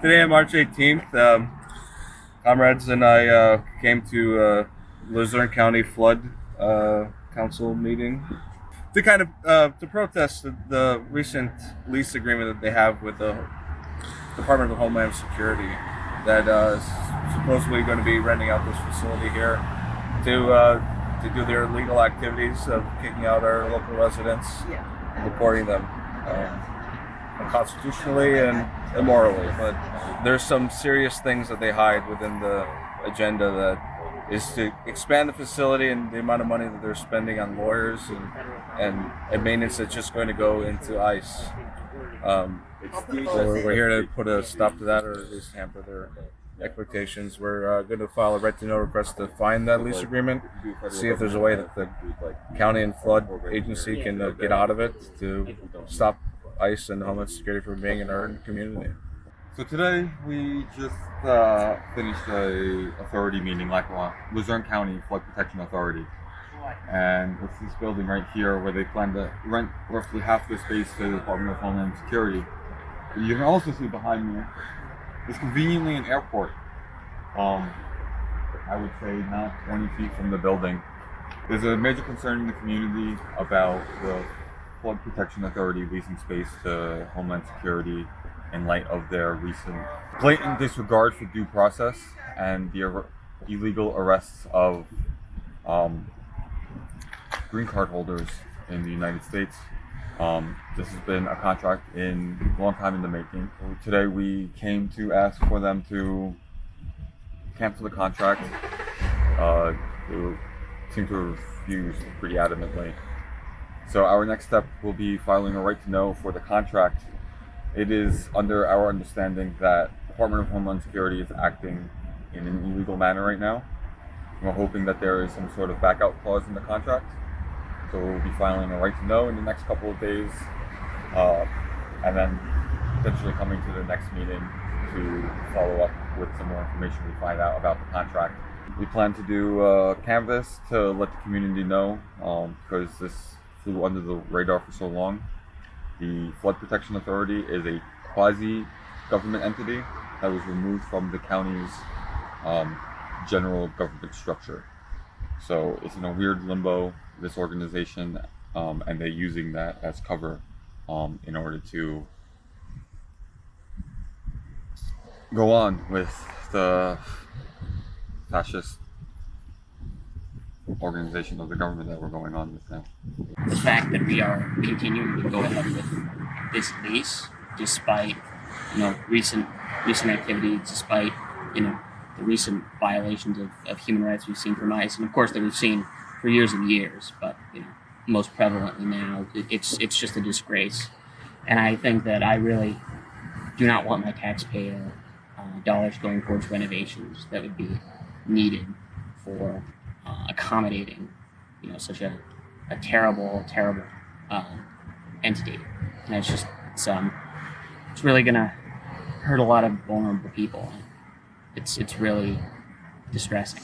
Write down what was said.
Today on March 18th, comrades and I came to Luzerne County Flood Council meeting to kind of to protest the recent lease agreement that they have with the Department of Homeland Security that is supposedly going to be renting out this facility here to do their illegal activities of kicking out our local residents and deporting them unconstitutionally and immorally. But there's some serious things that they hide within the agenda that is to expand the facility and the amount of money that they're spending on lawyers and maintenance that's just going to go into ICE. So we're here to put a stop to that, or at least hamper their expectations. We're going to file a right to know request to find that lease agreement, see if there's a way that the county and flood agency can get out of it to stop ICE and Homeland Security from being in our community. So today we just finished a authority meeting, Luzerne County Flood Protection Authority, and it's this building right here where they plan to rent roughly half the space to the Department of Homeland Security. You can also see behind me is conveniently an airport. I would say not 20 feet from the building. There's a major concern in the community about the Flood Protection Authority leasing space to Homeland Security in light of their recent blatant disregard for due process and the illegal arrests of green card holders in the United States. This has been a contract a long time in the making. Today we came to ask for them to cancel the contract. They seem to have refused pretty adamantly. So our next step will be filing a right to know for the contract. It is under our understanding that the Department of Homeland Security is acting in an illegal manner right now. We're hoping that there is some sort of backout clause in the contract. So we'll be filing a right to know in the next couple of days, and then potentially coming to the next meeting to follow up with some more information we find out about the contract. We plan to do a canvass to let the community know, because this flew under the radar for so long. The Flood Protection Authority is a quasi-government entity that was removed from the county's general government structure. So it's in a weird limbo, this organization, and they're using that as cover in order to go on with the fascist organization of the government that we're going on with now. The fact that we are continuing to go ahead with this lease, despite recent activity, despite the recent violations of human rights we've seen from ICE, and of course that we've seen for years and years, but most prevalently now, it's just a disgrace. And I think that I really do not want my taxpayer dollars going towards renovations that would be needed for accommodating such a terrible entity. And it's really gonna hurt a lot of vulnerable people. It's really distressing.